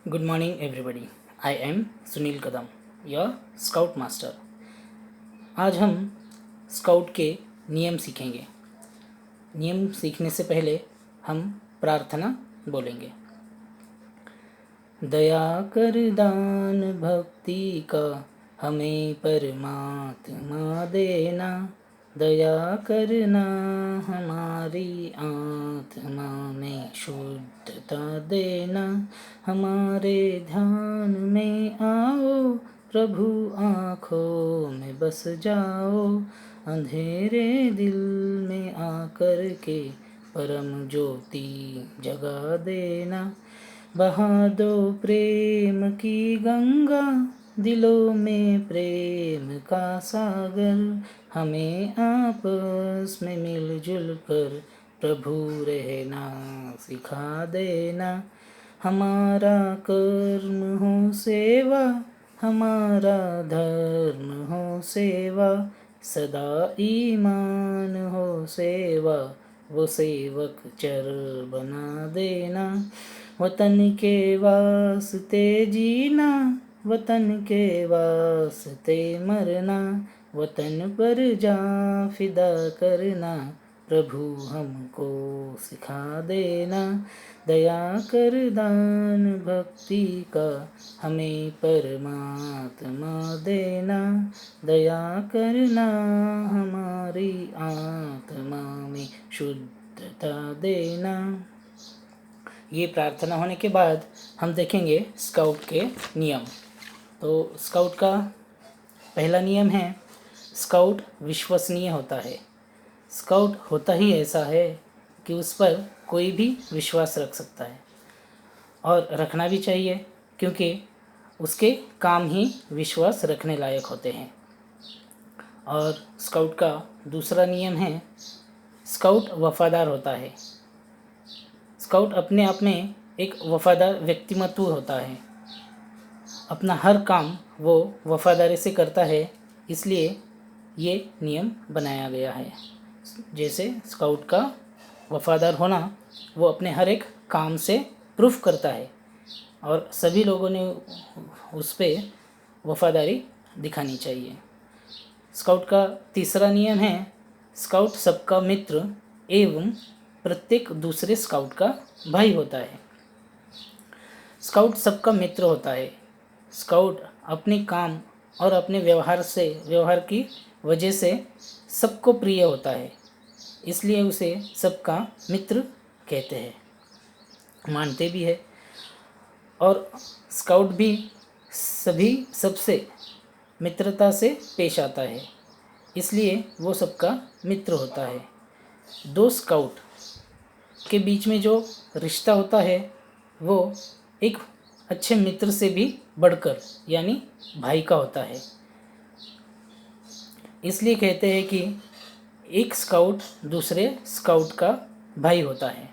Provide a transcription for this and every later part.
Good morning, everybody. I am Sunil Kadam, your scout master. आज हम scout के नियम सीखेंगे. नियम सीखने से पहले हम प्रार्थना बोलेंगे. दया कर दान भक्ति का हमें परमात्मा देना. दया करना हमारी आत्मा में शुद्धता देना. हमारे ध्यान में आओ प्रभु, आँखों में बस जाओ. अंधेरे दिल में आकर के परम ज्योति जगा देना. बहा दो प्रेम की गंगा, दिलों में प्रेम का सागर. हमें आपस में मिलजुल कर प्रभु रहना सिखा देना. हमारा कर्म हो सेवा, हमारा धर्म हो सेवा. सदा ईमान हो सेवा, वो सेवक चर बना देना. वतन के वास्ते जीना, वतन के वास्ते मरना. वतन पर जा फिदा करना, प्रभु हमको सिखा देना. दया कर दान भक्ति का हमें परमात्मा देना. दया करना हमारी आत्मा में शुद्धता देना. ये प्रार्थना होने के बाद हम देखेंगे स्काउट के नियम. तो स्काउट का पहला नियम है, स्काउट विश्वसनीय होता है. स्काउट होता ही ऐसा है कि उस पर कोई भी विश्वास रख सकता है और रखना भी चाहिए, क्योंकि उसके काम ही विश्वास रखने लायक होते हैं. और स्काउट का दूसरा नियम है, स्काउट वफादार होता है. स्काउट अपने आप में एक वफादार व्यक्तिमत्व होता है. अपना हर काम वो वफादारी से करता है, इसलिए ये नियम बनाया गया है. जैसे स्काउट का वफादार होना वो अपने हर एक काम से प्रूफ करता है और सभी लोगों ने उस पर वफादारी दिखानी चाहिए. स्काउट का तीसरा नियम है, स्काउट सबका मित्र एवं प्रत्येक दूसरे स्काउट का भाई होता है. स्काउट सबका मित्र होता है. स्काउट अपने काम और अपने व्यवहार की वजह से सबको प्रिय होता है, इसलिए उसे सबका मित्र कहते हैं, मानते भी है. और स्काउट भी सबसे मित्रता से पेश आता है, इसलिए वो सबका मित्र होता है. दो स्काउट के बीच में जो रिश्ता होता है वो एक अच्छे मित्र से भी बढ़कर यानी भाई का होता है. इसलिए कहते हैं कि एक स्काउट दूसरे स्काउट का भाई होता है.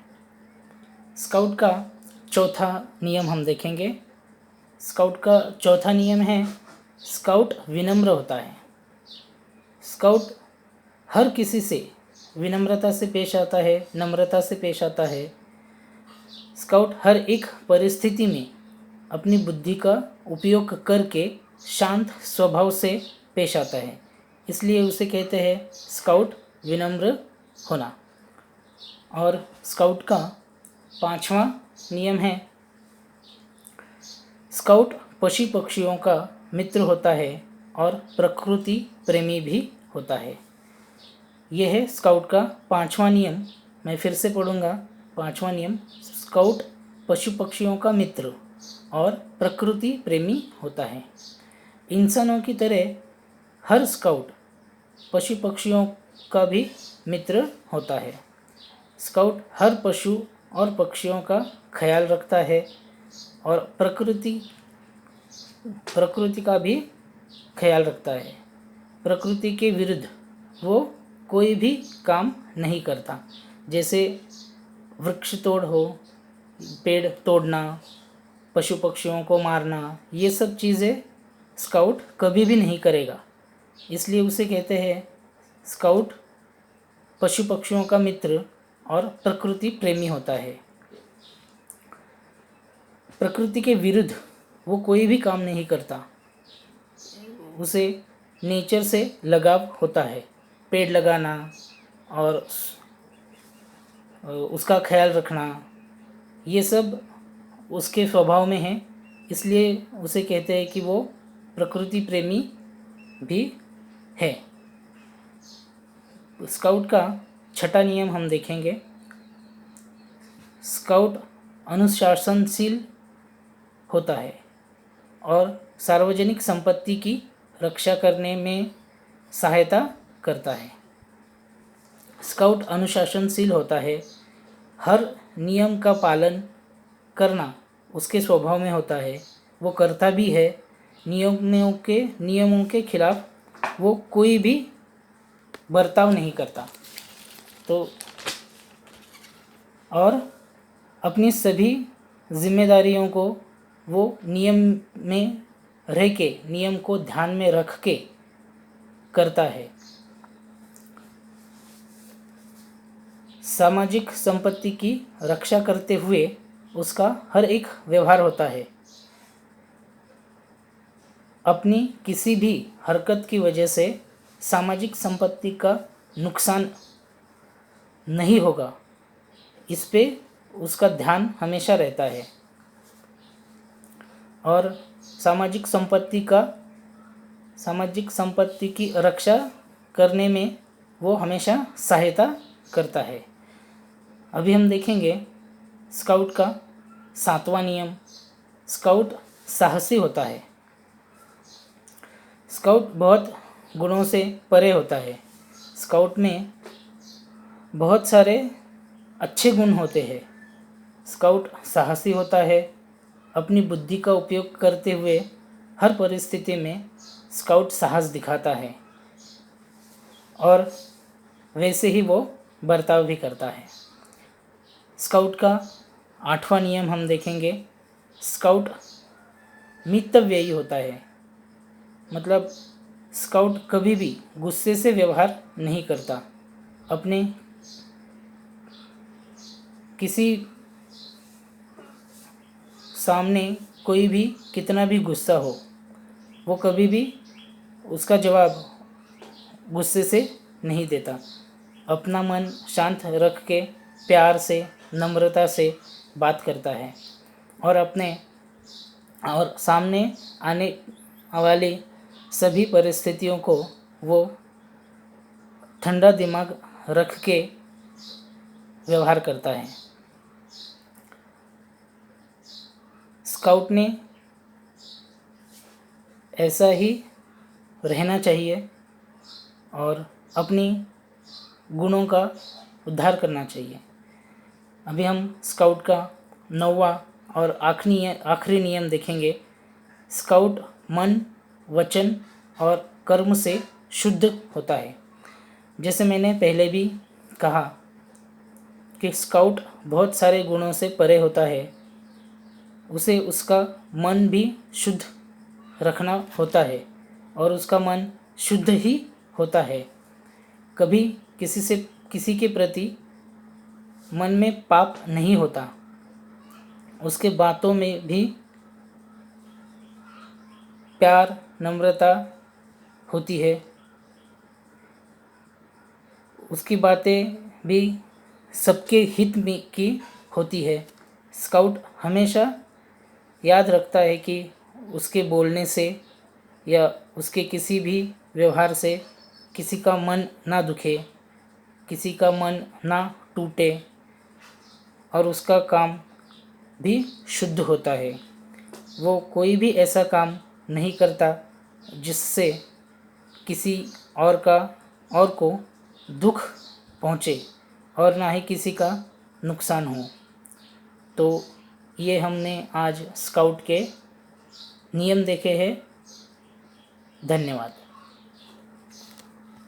स्काउट का चौथा नियम हम देखेंगे. स्काउट का चौथा नियम है, स्काउट विनम्र होता है. स्काउट हर किसी से विनम्रता से पेश आता है, नम्रता से पेश आता है. स्काउट हर एक परिस्थिति में अपनी बुद्धि का उपयोग करके शांत स्वभाव से पेश आता है, इसलिए उसे कहते हैं स्काउट विनम्र होना. और स्काउट का पांचवा नियम है, स्काउट पशु पक्षियों का मित्र होता है और प्रकृति प्रेमी भी होता है. यह है स्काउट का पांचवा नियम. मैं फिर से पढ़ूँगा. पांचवा नियम, स्काउट पशु पक्षियों का मित्र और प्रकृति प्रेमी होता है. इंसानों की तरह हर स्काउट पशु पक्षियों का भी मित्र होता है. स्काउट हर पशु और पक्षियों का ख्याल रखता है और प्रकृति का भी ख्याल रखता है. प्रकृति के विरुद्ध वो कोई भी काम नहीं करता, जैसे वृक्ष तोड़ हो, पेड़ तोड़ना, पशु पक्षियों को मारना, ये सब चीज़ें स्काउट कभी भी नहीं करेगा. इसलिए उसे कहते हैं स्काउट पशु पक्षियों का मित्र और प्रकृति प्रेमी होता है. प्रकृति के विरुद्ध वो कोई भी काम नहीं करता। उसे नेचर से लगाव होता है, पेड़ लगाना और उसका ख्याल रखना, ये सब उसके स्वभाव में है। इसलिए उसे कहते हैं कि वो प्रकृति प्रेमी भी है। स्काउट का छठा नियम हम देखेंगे। स्काउट अनुशासनशील होता है और सार्वजनिक संपत्ति की रक्षा करने में सहायता करता है। स्काउट अनुशासनशील होता है, हर नियम का पालन करना उसके स्वभाव में होता है, वो करता भी है। नियमों के खिलाफ वो कोई भी बर्ताव नहीं करता। तो और अपनी सभी जिम्मेदारियों को वो नियम में रह के, नियम को ध्यान में रख के करता है। सामाजिक संपत्ति की रक्षा करते हुए उसका हर एक व्यवहार होता है। अपनी किसी भी हरकत की वजह से सामाजिक संपत्ति का नुकसान नहीं होगा, इस पे उसका ध्यान हमेशा रहता है। और सामाजिक संपत्ति की रक्षा करने में वो हमेशा सहायता करता है। अभी हम देखेंगे स्काउट का सातवां नियम। स्काउट साहसी होता है। स्काउट बहुत गुणों से परे होता है। स्काउट में बहुत सारे अच्छे गुण होते हैं। स्काउट साहसी होता है। अपनी बुद्धि का उपयोग करते हुए हर परिस्थिति में स्काउट साहस दिखाता है और वैसे ही वो बर्ताव भी करता है। स्काउट का आठवां नियम हम देखेंगे। स्काउट मितव्ययी होता है। मतलब स्काउट कभी भी गुस्से से व्यवहार नहीं करता। अपने किसी सामने कोई भी कितना भी गुस्सा हो, वो कभी भी उसका जवाब गुस्से से नहीं देता। अपना मन शांत रख के प्यार से, नम्रता से बात करता है और सामने आने वाली सभी परिस्थितियों को वो ठंडा दिमाग रख के व्यवहार करता है। स्काउट ने ऐसा ही रहना चाहिए और अपनी गुणों का उद्धार करना चाहिए। अभी हम स्काउट का नौवां और आखिरी नियम देखेंगे। स्काउट मन, वचन और कर्म से शुद्ध होता है। जैसे मैंने पहले भी कहा कि स्काउट बहुत सारे गुणों से परे होता है। उसे उसका मन भी शुद्ध रखना होता है और उसका मन शुद्ध ही होता है। कभी किसी के प्रति मन में पाप नहीं होता। उसके बातों में भी प्यार, नम्रता होती है। उसकी बातें भी सबके हित में की होती है। स्काउट हमेशा याद रखता है कि उसके बोलने से या उसके किसी भी व्यवहार से किसी का मन ना दुखे, किसी का मन ना टूटे और उसका काम भी शुद्ध होता है। वो कोई भी ऐसा काम नहीं करता जिससे किसी और को दुख पहुँचे और ना ही किसी का नुकसान हो। तो ये हमने आज स्काउट के नियम देखे हैं। धन्यवाद।